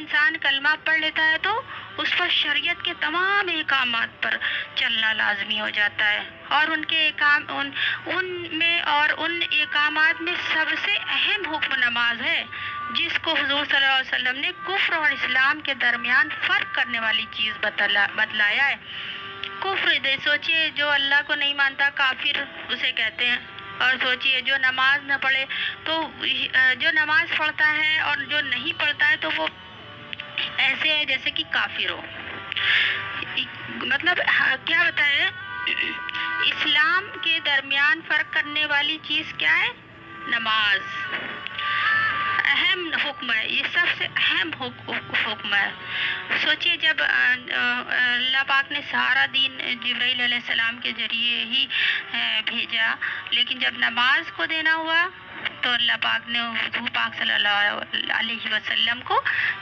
انسان کلمہ پڑھ لیتا ہے تو اس پر شریعت کے تمام احکامات پر چلنا لازمی ہو جاتا ہے، اور ان احکامات میں سب سے اہم حکم نماز ہے، جس کو حضور صلی اللہ علیہ وسلم نے کفر اور اسلام کے درمیان فرق کرنے والی چیز بتلایا ہے۔ کفر، سوچئے جو اللہ کو نہیں مانتا کافر اسے کہتے ہیں، اور سوچئے جو نماز نہ پڑھے تو جو نماز پڑھتا ہے اور جو نہیں پڑھتا ہے تو وہ ایسے ہے جیسے کہ کافر ہو۔ مطلب کیا بتائیں، اسلام کے درمیان فرق کرنے والی چیز کیا ہے؟ نماز اہم حکم ہے، یہ سب سے اہم حکم ہے۔ سوچئے جب اللہ پاک نے سارا دین جبرائیل علیہ السلام کے ذریعے ہی بھیجا، لیکن جب نماز کو دینا ہوا تو اللہ پاک نے حضور پاک صلی اللہ علیہ وسلم کو